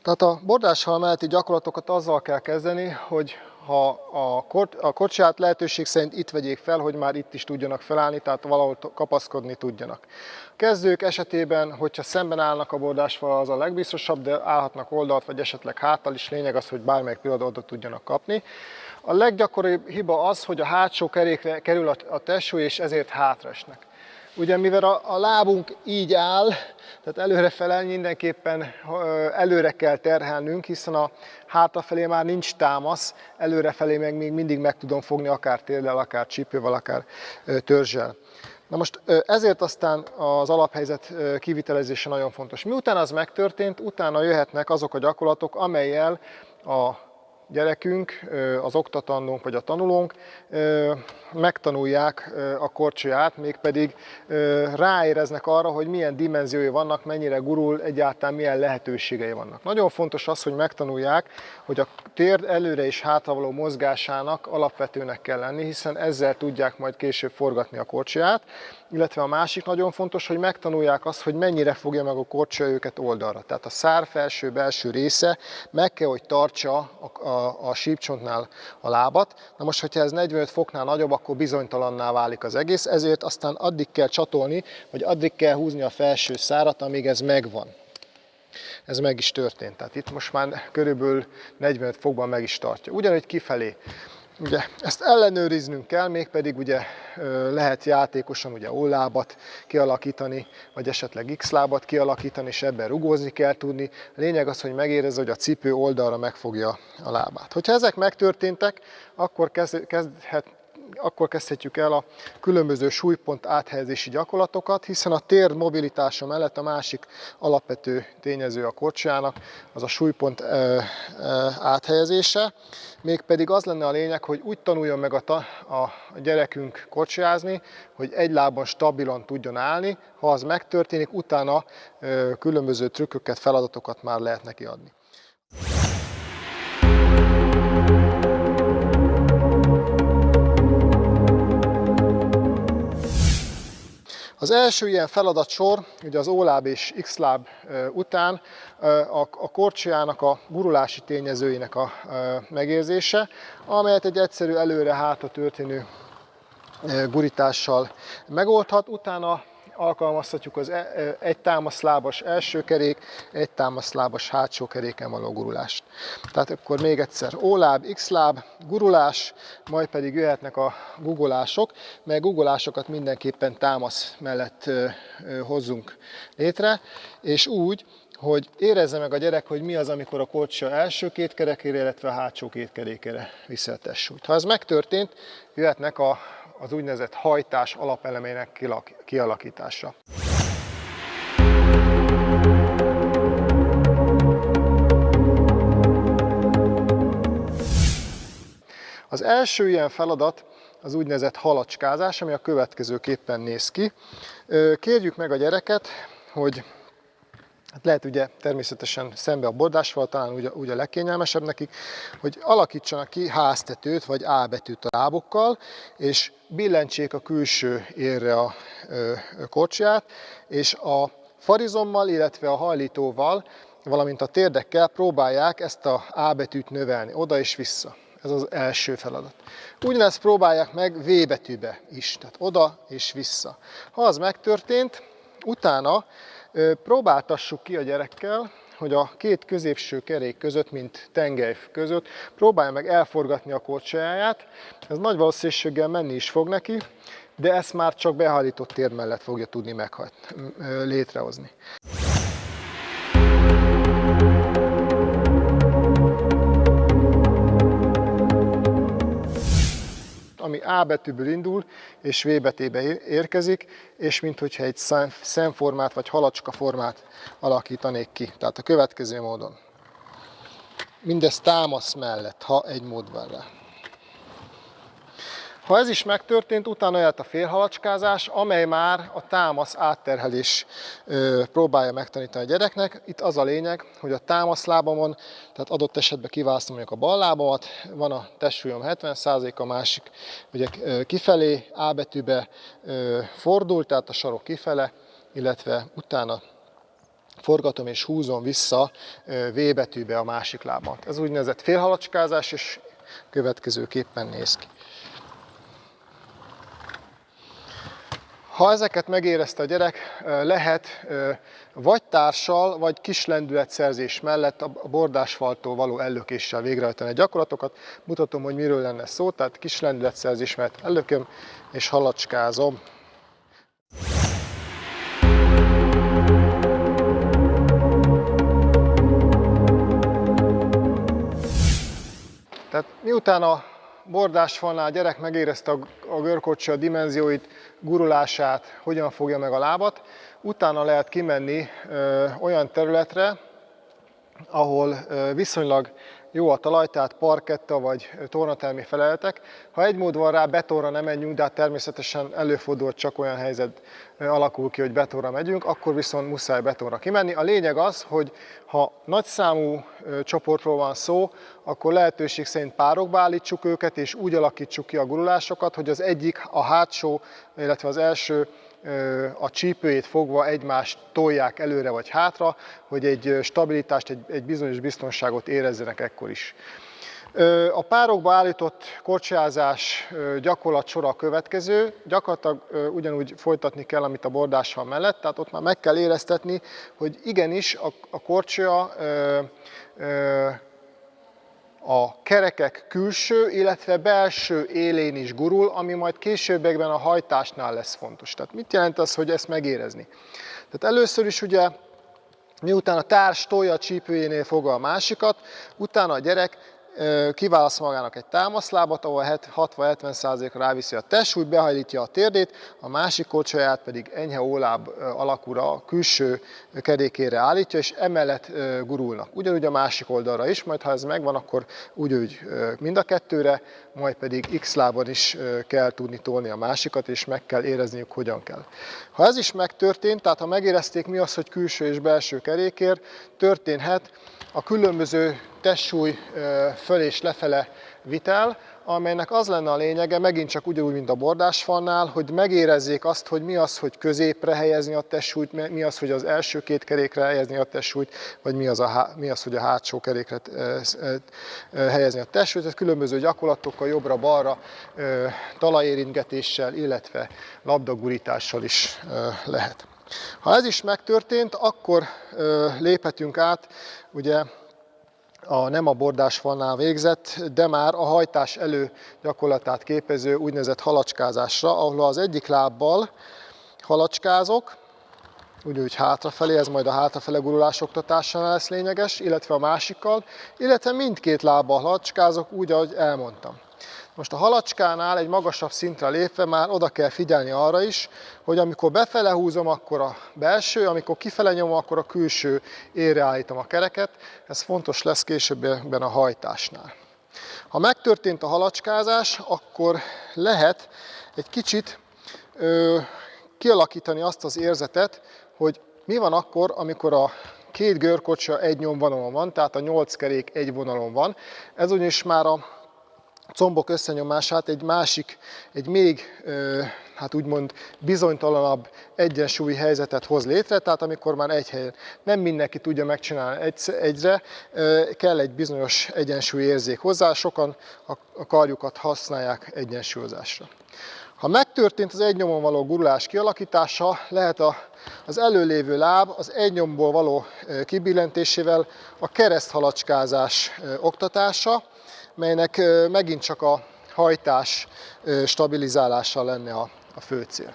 Tehát a bordásfal melletti gyakorlatokat azzal kell kezdeni, hogy ha a kocsiját lehetőség szerint itt vegyék fel, hogy már itt is tudjanak felállni, tehát valahol kapaszkodni tudjanak. A kezdők esetében, hogyha szemben állnak a bordásfal, az a legbiztosabb, de állhatnak oldalt, vagy esetleg háttal is, lényeg az, hogy bármelyik pillanatban oda tudjanak kapni. A leggyakoribb hiba az, hogy a hátsó kerékre kerül a testsúly, és ezért hátraesnek. Ugye mivel a lábunk így áll, tehát előrefele mindenképpen előre kell terhelnünk, hiszen a hátrafelé már nincs támasz, előrefelé meg még mindig meg tudom fogni akár térdel, akár csípővel, akár törzsel. Na most ezért aztán az alaphelyzet kivitelezése nagyon fontos. Miután az megtörtént, utána jöhetnek azok a gyakorlatok, amellyel a gyerekünk, az oktatandónk vagy a tanulónk megtanulják a korcsolyát, mégpedig ráéreznek arra, hogy milyen dimenziói vannak, mennyire gurul, egyáltalán milyen lehetőségei vannak. Nagyon fontos az, hogy megtanulják, hogy a térd előre és hátra való mozgásának alapvetőnek kell lenni, hiszen ezzel tudják majd később forgatni a korcsolyát, illetve a másik nagyon fontos, hogy megtanulják azt, hogy mennyire fogja meg a korcsolya őket oldalra. Tehát a szár felső-belső része meg kell, hogy tartsa a sípcsontnál a lábat. Na most, hogyha ez 45 foknál nagyobb, akkor bizonytalanná válik az egész, ezért aztán addig kell csatolni, vagy addig kell húzni a felső szárat, amíg ez megvan. Ez meg is történt. Tehát itt most már körülbelül 45 fokban meg is tartja. Ugyanúgy kifelé. Ugye, ezt ellenőriznünk kell, mégpedig ugye lehet játékosan ugye O-lábat kialakítani, vagy esetleg X-lábat kialakítani, és ebben rugózni kell tudni. A lényeg az, hogy megérezze, hogy a cipő oldalra megfogja a lábát. Hogyha ezek megtörténtek, akkor kezdhetjük el a különböző súlypont áthelyezési gyakorlatokat, hiszen a térd mobilitása mellett a másik alapvető tényező a korcsolyának az a súlypont áthelyezése. Mégpedig az lenne a lényeg, hogy úgy tanuljon meg a gyerekünk korcsolyázni, hogy egy lábon stabilan tudjon állni. Ha az megtörténik, utána különböző trükköket, feladatokat már lehet neki adni. Az első ilyen feladatsor, ugye az O-láb és X-láb után a korcsolyának a gurulási tényezőinek a megérzése, amelyet egy egyszerű előre-hátra történő gurítással megoldhat. Utána alkalmazhatjuk az egy támaszlábas első kerék, egy támaszlábas hátsó keréken való gurulást. Tehát akkor még egyszer O-láb, X-láb, gurulás, majd pedig jöhetnek a guggolások, mert guggolásokat mindenképpen támasz mellett hozzunk létre, és úgy, hogy érezze meg a gyerek, hogy mi az, amikor a korcsolya első két kerekére, illetve a hátsó két kerékére viszi a testsúlyt. Ha ez megtörtént, jöhetnek az úgynevezett hajtás alapelemének kialakítása. Az első ilyen feladat az úgynevezett halacskázás, ami a következőképpen néz ki. Kérjük meg a gyereket, hogy hát lehet ugye természetesen szembe a bordásfal, talán úgy a legkényelmesebb nekik, hogy alakítsanak ki háztetőt vagy A betűt a lábokkal, és billentsék a külső érre a korcsolyát, és a farizommal, illetve a hajlítóval, valamint a térdekkel próbálják ezt a A betűt növelni, oda és vissza. Ez az első feladat. Ugyanezt próbálják meg V betűbe is, tehát oda és vissza. Ha az megtörtént, utána próbáltassuk ki a gyerekkel, hogy a két középső kerék között, mint tengely között, próbálja meg elforgatni a korcsolyáját. Ez nagy valószínűséggel menni is fog neki, de ezt már csak behajlított térd mellett fogja tudni létrehozni. Ami A betűből indul, és V betűbe érkezik, és minthogyha egy szemformát vagy halacska formát alakítanék ki. Tehát a következő módon. Mindez támasz mellett, ha egy mód van rá. Ha ez is megtörtént, utána jöhet a félhalacskázás, amely már a támasz átterhelés próbálja megtanítani a gyereknek. Itt az a lényeg, hogy a támaszlábamon, tehát adott esetben kiválasztom mondjuk a bal lábamat, van a testsúlyom 70%, a másik ugye kifelé, A betűbe fordul, tehát a sarok kifele, illetve utána forgatom és húzom vissza V betűbe a másik lábamat. Ez úgynevezett félhalacskázás, és következőképpen néz ki. Ha ezeket megérezte a gyerek, lehet vagy társal, vagy kis lendületszerzés mellett a bordásfaltól való ellökéssel végrehajtani a gyakorlatokat. Mutatom, hogy miről lenne szó, tehát kis lendületszerzés mellett ellököm és halacskázom. Tehát miután a bordásfalnál a gyerek megérezte a görkocsia dimenzióit, gurulását, hogyan fogja meg a lábat, utána lehet kimenni olyan területre, ahol viszonylag jó a talaj, tehát parketta vagy tornatermi feleletek. Ha egy mód van rá, betonra nem menjünk, de hát természetesen előfordul, csak olyan helyzet alakul ki, hogy betonra megyünk, akkor viszont muszáj betonra kimenni. A lényeg az, hogy ha nagyszámú csoportról van szó, akkor lehetőség szerint párokba állítsuk őket, és úgy alakítsuk ki a gurulásokat, hogy az egyik, a hátsó, illetve az első a csípőjét fogva egymást tolják előre vagy hátra, hogy egy stabilitást, egy bizonyos biztonságot érezzenek ekkor is. A párokba állított korcsolyázás gyakorlatsora a következő. Gyakorlatilag ugyanúgy folytatni kell, amit a bordásfal mellett, tehát ott már meg kell éreztetni, hogy igenis a korcsolya a kerekek külső, illetve belső élén is gurul, ami majd későbbiekben a hajtásnál lesz fontos. Tehát mit jelent az, hogy ezt megérezni? Tehát először is ugye, miután a társ tolja a csípőjénél fogva a másikat, utána a gyerek kiválaszt magának egy támaszlábat, ahol 60-70%-ra ráviszi a testsúlyt, behajlítja a térdét, a másik korcsolyát pedig enyhe óláb alakúra a külső kerékére állítja, és emellett gurulnak. Ugyanúgy a másik oldalra is, majd ha ez megvan, akkor úgy mind a kettőre, majd pedig X lábon is kell tudni tolni a másikat, és meg kell érezniük, hogyan kell. Ha ez is megtörtént, tehát ha megérezték, mi az, hogy külső és belső kerékér, történhet a különböző testsúly föl és lefele vitel, amelynek az lenne a lényege, megint csak ugyanúgy, mint a bordásfalnál, hogy megérezzék azt, hogy mi az, hogy középre helyezni a testsúlyt, mi az, hogy az első két kerékre helyezni a testsúlyt, vagy mi az, hogy a hátsó kerékre helyezni a testsúlyt. Ez különböző gyakorlatokkal jobbra-balra, talajérintgetéssel, illetve labdagurítással is lehet. Ha ez is megtörtént, akkor léphetünk át, ugye, nem a bordásfalnál végzett, de már a hajtás elő gyakorlatát képező úgynevezett halacskázásra, ahol az egyik lábbal halacskázok, úgy hátrafelé, ez majd a hátrafele gurulás oktatásánál lesz lényeges, illetve a másikkal, illetve mindkét lábbal halacskázok, úgy, ahogy elmondtam. Most a halacskánál egy magasabb szintre lépve már oda kell figyelni arra is, hogy amikor befele húzom, akkor a belső, amikor kifele nyomom, akkor a külső érre állítom a kereket. Ez fontos lesz későbbiekben a hajtásnál. Ha megtörtént a halacskázás, akkor lehet egy kicsit kialakítani azt az érzetet, hogy mi van akkor, amikor a két görkocsa egy nyomvonalon van, tehát a 8 kerék egy vonalon van. Ez ugyanis már a combok összenyomását egy még hát úgymond bizonytalanabb egyensúlyi helyzetet hoz létre, tehát amikor már egy helyen nem mindenki tudja megcsinálni egyre, kell egy bizonyos egyensúlyi érzék hozzá, sokan a karjukat használják egyensúlyozásra. Ha megtörtént az egy nyomon való gurulás kialakítása, lehet az előlévő láb az egy nyomból való kibillentésével a kereszthalacskázás oktatása, melynek megint csak a hajtás stabilizálása lenne a fő cél.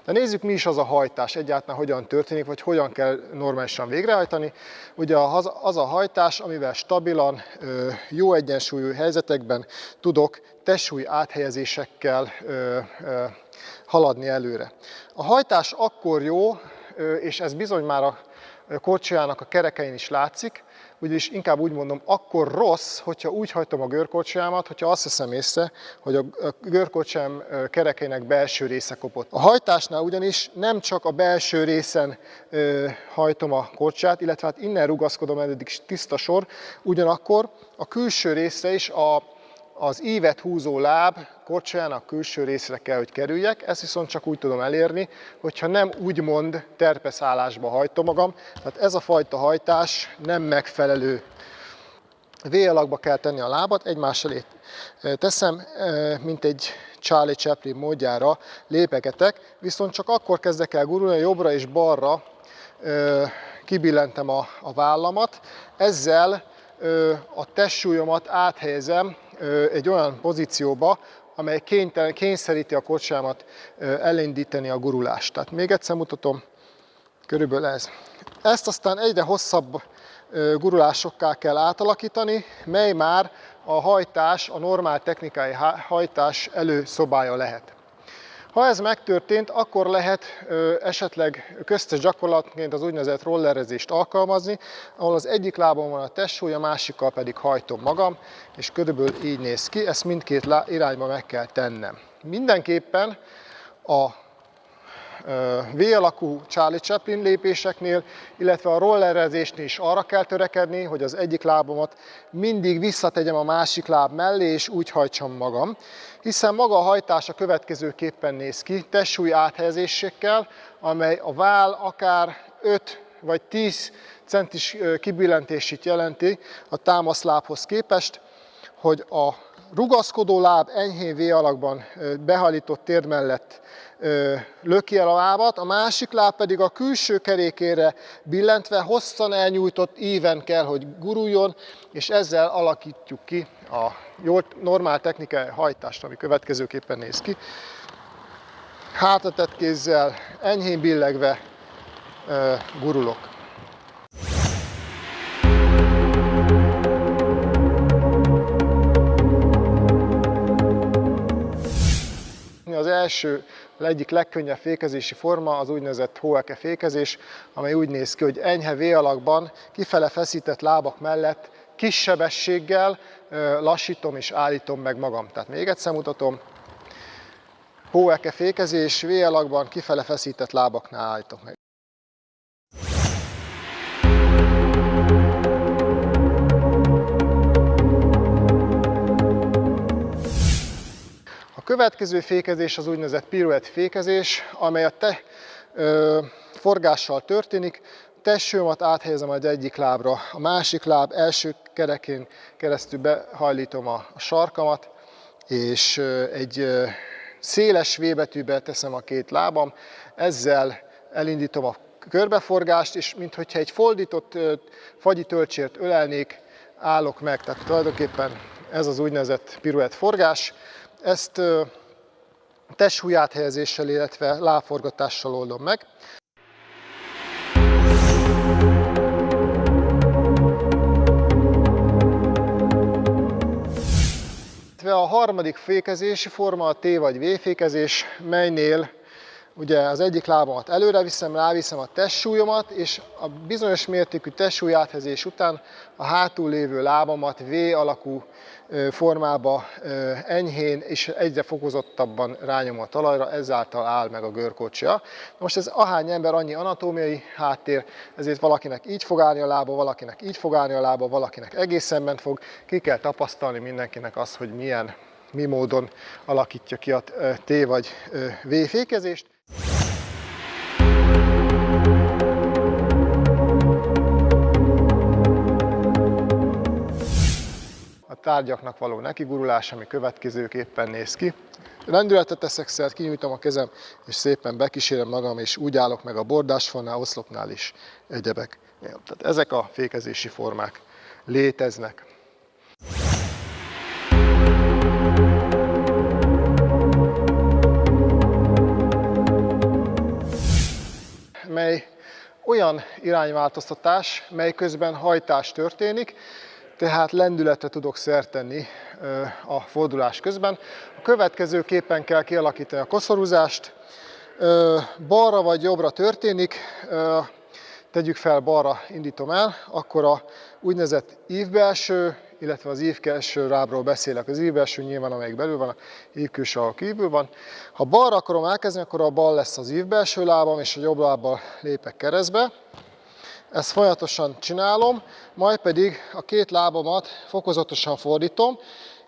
De nézzük, mi is az a hajtás, egyáltalán hogyan történik, vagy hogyan kell normálisan végrehajtani. Ugye az a hajtás, amivel stabilan, jó egyensúlyú helyzetekben tudok testsúly áthelyezésekkel haladni előre. A hajtás akkor jó, és ez bizony már a korcsolyának a kerekein is látszik, ugyanis inkább úgy mondom, akkor rossz, hogyha úgy hajtom a görkorcsolyámat, hogyha azt veszem észre, hogy a görkorcsolyám kerekeinek belső része kopott. A hajtásnál ugyanis nem csak a belső részen hajtom a korcsolyát, illetve hát innen rugaszkodom, eddig tiszta sor, ugyanakkor a külső részre is az ívet húzó láb korcsolyának külső részre kell, hogy kerüljek, ezt viszont csak úgy tudom elérni, hogyha nem úgymond terpeszállásba hajtom magam, tehát ez a fajta hajtás nem megfelelő. V-alakba kell tenni a lábat, egymás elé teszem, mint egy Charlie Chaplin módjára lépegetek, viszont csak akkor kezdek el gurulni, jobbra és balra kibillentem a vállamat, ezzel a testsúlyomat áthelyezem egy olyan pozícióba, amely kényszeríti a korcsolyámat elindítani a gurulást. Tehát még egyszer mutatom, körülbelül ez. Ezt aztán egyre hosszabb gurulásokká kell átalakítani, mely már a hajtás, a normál technikai hajtás előszobája lehet. Ha ez megtörtént, akkor lehet esetleg köztes gyakorlatként az úgynevezett rollerezést alkalmazni, ahol az egyik lábon van a testsúly, a másikkal pedig hajtom magam, és körülbelül így néz ki, ezt mindkét irányba meg kell tennem. Mindenképpen a V-alakú Charlie Chaplin lépéseknél, illetve a rollerezésnél is arra kell törekedni, hogy az egyik lábamat mindig visszategyem a másik láb mellé, és úgy hajtsam magam. Hiszen maga a hajtás a következőképpen néz ki, testsúly áthelyezésekkel, amely a váll akár 5 vagy 10 centis kibillentését jelenti a támaszlábhoz képest, hogy a rugaszkodó láb enyhén V-alakban behajlított térd mellett löki el a lábat, a másik láb pedig a külső kerékére billentve hosszan elnyújtott íven kell, hogy guruljon, és ezzel alakítjuk ki a normál technikai hajtást, ami következőképpen néz ki. Hátratett kézzel, enyhén billegve gurulok. Az első, egyik legkönnyebb fékezési forma az úgynevezett Hoeke fékezés, amely úgy néz ki, hogy enyhe V-alakban, kifele feszített lábak mellett kis sebességgel lassítom és állítom meg magam. Tehát még egyszer mutatom, Hoeke fékezés, V-alakban, kifele feszített lábaknál állítok meg. A következő fékezés az úgynevezett piruett fékezés, amely a forgással történik. Testsúlyomat áthelyezem az egyik lábra, a másik láb első kerekén keresztül behajlítom a sarkamat, és egy széles V betűbe teszem a két lábam, ezzel elindítom a körbeforgást, és mintha egy fordított fagyi töltsért ölelnék, állok meg. Tehát tulajdonképpen ez az úgynevezett piruett forgás. Ezt testsúly áthelyezéssel, illetve lábforgatással oldom meg. A harmadik fékezési forma a T vagy V fékezés, melynél ugye az egyik lábamat előre viszem, ráviszem a testsúlyomat, és a bizonyos mértékű testsúly áthelyezés után a hátul lévő lábamat V alakú formába enyhén és egyre fokozottabban rányom a talajra, ezáltal áll meg a görkorcsolya. Most ez ahány ember, annyi anatómiai háttér, ezért valakinek így fog állni a lába, valakinek így fog állni a lába, valakinek egészen bent fog. Ki kell tapasztalni mindenkinek azt, hogy mi módon alakítja ki a T vagy V fékezést. A tárgyaknak való nekigurulás, ami következőképpen néz ki. Lendületet teszek szert, kinyújtom a kezem, és szépen bekísérem magam, és úgy állok meg a bordásfalnál, oszlopnál is egyebek. Tehát ezek a fékezési formák léteznek. Mely olyan irányváltoztatás, mely közben hajtás történik, tehát lendületre tudok szert tenni a fordulás közben. A következőképpen kell kialakítani a koszorúzást. Balra vagy jobbra történik, tegyük fel, balra indítom el, akkor a úgynevezett ívbelső, illetve az ívkelső lábról beszélek. Az ívbelső nyilván, amelyik belül van, a ívkülső, ahol kívül van. Ha balra akarom elkezdeni, akkor a bal lesz az ívbelső lábam, és a jobb lábbal lépek keresztbe. Ezt folyamatosan csinálom, majd pedig a két lábamat fokozatosan fordítom,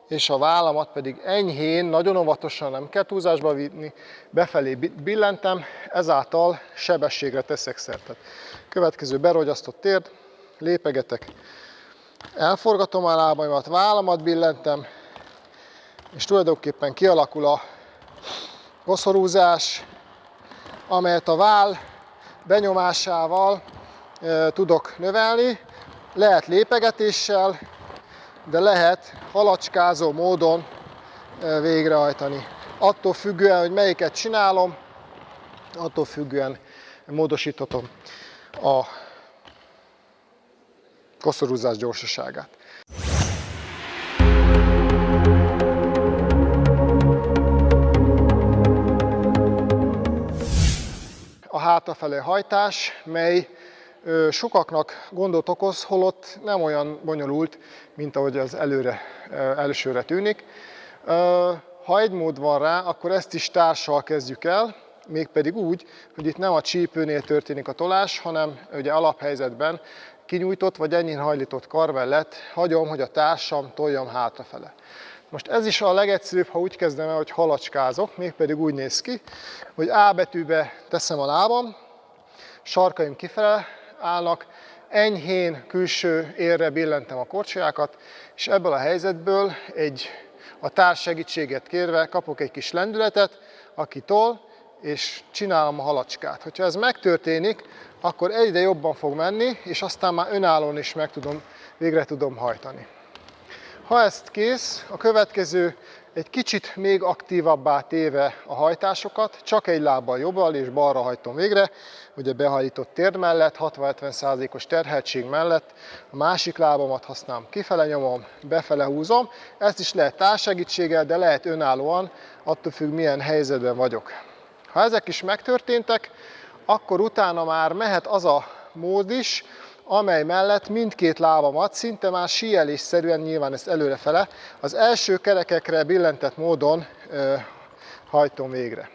és a vállamat pedig enyhén, nagyon óvatosan, nem kell túlzásba vinni, befelé billentem, ezáltal sebességre teszek szert. Tehát következő berogyasztott térd, lépegetek, elforgatom a lábaimat, vállamat billentem, és tulajdonképpen kialakul a koszorúzás, amelyet a váll benyomásával tudok növelni. Lehet lépegetéssel, de lehet halacskázó módon végrehajtani. Attól függően, hogy melyiket csinálom, attól függően módosíthatom a koszorúzás gyorsaságát. A hátrafelé hajtás, mely sokaknak gondot okoz, holott nem olyan bonyolult, mint ahogy az elsőre tűnik. Ha egy mód van rá, akkor ezt is társal kezdjük el, mégpedig úgy, hogy itt nem a csípőnél történik a tolás, hanem ugye alaphelyzetben kinyújtott vagy enyhén hajlított kar mellett hagyom, hogy a társam toljam hátrafele. Most ez is a legegyszerűbb, ha úgy kezdem el, hogy halacskázok, mégpedig úgy néz ki, hogy A betűbe teszem a lábam, sarkaim kifele állnak, enyhén külső érre billentem a korcsolyákat, és ebből a helyzetből a társ segítséget kérve kapok egy kis lendületet, aki tol, és csinálom a halacskát. Hogyha ez megtörténik, akkor egyre jobban fog menni, és aztán már önállóan is végre tudom hajtani. Ha ezt kész, a következő egy kicsit még aktívabbá téve a hajtásokat, csak egy lábbal jobbal és balra hajtom végre, ugye behajlított térd mellett, 60-70%-os terheltség mellett, a másik lábamat használom, kifele nyomom, befele húzom, ezt is lehet társsegítséggel, de lehet önállóan, attól függ, milyen helyzetben vagyok. Ha ezek is megtörténtek, akkor utána már mehet az a mód is, amely mellett mindkét lábamat szinte már síelésszerűen, nyilván ezt előrefele, az első kerekekre billentett módon hajtom végre.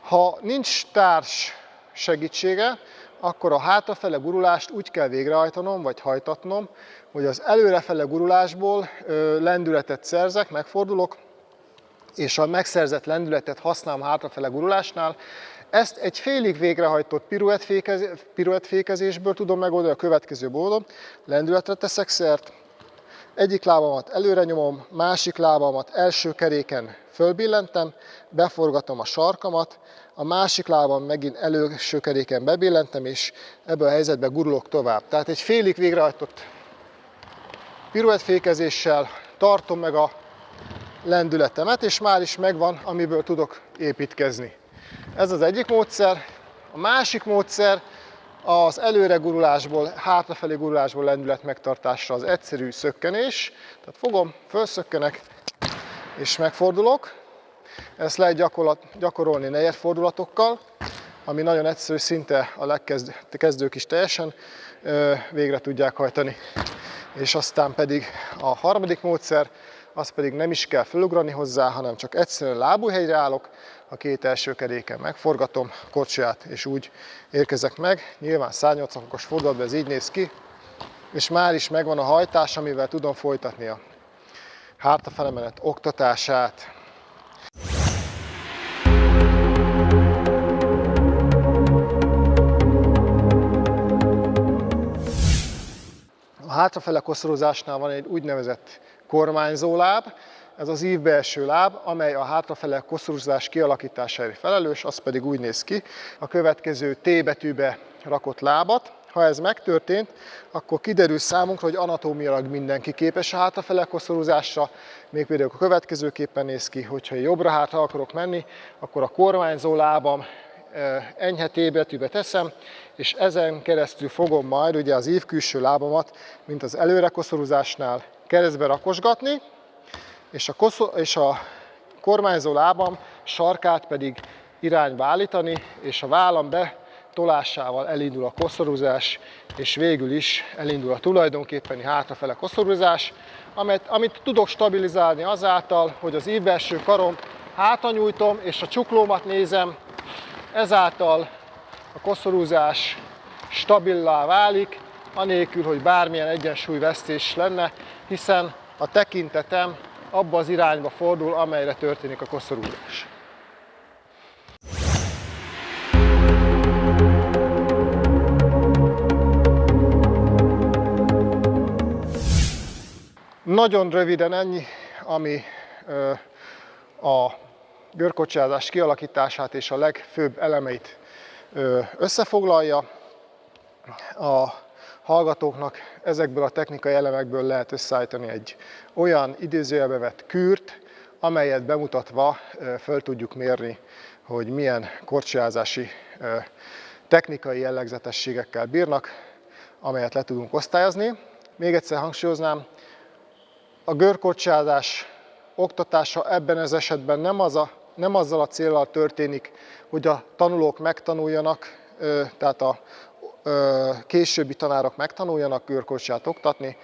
Ha nincs társ segítsége, akkor a hátrafele gurulást úgy kell végrehajtanom, vagy hajtatnom, hogy az előrefele gurulásból lendületet szerzek, megfordulok, és a megszerzett lendületet használom hátrafele gurulásnál. Ezt egy félig végrehajtott piruettfékezésből tudom megoldani a következő módon. Lendületre teszek szert, egyik lábamat előre nyomom, másik lábamat első keréken fölbillentem, beforgatom a sarkamat, a másik lábam megint előső keréken bebillentem, és ebből a helyzetben gurulok tovább. Tehát egy félig végrehajtott piruettfékezéssel tartom meg a lendületemet, és már is megvan, amiből tudok építkezni. Ez az egyik módszer. A másik módszer az előre gurulásból, hátrafelé gurulásból lendület megtartásra az egyszerű szökkenés. Tehát fogom, fölszökkenek és megfordulok. Ezt lehet gyakorolni negyedfordulatokkal, ami nagyon egyszerű, szinte a legkezdők is teljesen végre tudják hajtani. És aztán pedig a harmadik módszer, az pedig nem is kell fölugrani hozzá, hanem csak egyszerűen lábújhelyre állok, a két első keréken megforgatom a korcsolyát, és úgy érkezek meg. Nyilván 180 fokos fordulatban ez így néz ki, és már is megvan a hajtás, amivel tudom folytatni a hátrafele menet oktatását. A hátrafele koszorúzásnál van egy úgynevezett kormányzóláb, ez az ívbelső láb, amely a hátrafele koszorúzás kialakításáért felelős, az pedig úgy néz ki, a következő T betűbe rakott lábat. Ha ez megtörtént, akkor kiderül számunkra, hogy anatómiailag mindenki képes a hátrafele koszorúzásra, mégpedig a következőképpen néz ki, hogyha jobbra-hátra akarok menni, akkor a kormányzó lábam enyhe T betűbe teszem, és ezen keresztül fogom majd ugye az ív külső lábamat, mint az előre koszorúzásnál keresztbe rakosgatni, és a kormányzó lábam sarkát pedig irányba állítani, és a vállam betolásával elindul a koszorúzás, és végül is elindul a tulajdonképpeni hátrafele koszorúzás, amit tudok stabilizálni azáltal, hogy az ívbelső karom hátranyújtom, és a csuklómat nézem, ezáltal a koszorúzás stabilá válik, anélkül, hogy bármilyen egyensúlyvesztés lenne, hiszen a tekintetem abba az irányba fordul, amelyre történik a koszorúzás. Nagyon röviden ennyi, ami a görkocsázás kialakítását és a legfőbb elemeit összefoglalja. A hallgatóknak ezekből a technikai elemekből lehet összeállítani egy olyan idézőjelbe vett kűrt, amelyet bemutatva föl tudjuk mérni, hogy milyen korcsolyázási technikai jellegzetességekkel bírnak, amelyet le tudunk osztályozni. Még egyszer hangsúlyoznám, a görkorcsolyázás oktatása ebben az esetben nem azzal a céllal történik, hogy a tanulók megtanuljanak, tehát a későbbi tanárok megtanuljanak görkorcsolyát oktatni,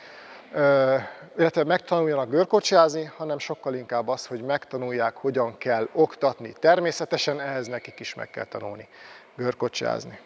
illetve megtanuljanak görkorcsolyázni, hanem sokkal inkább az, hogy megtanulják, hogyan kell oktatni. Természetesen ehhez nekik is meg kell tanulni görkorcsolyázni.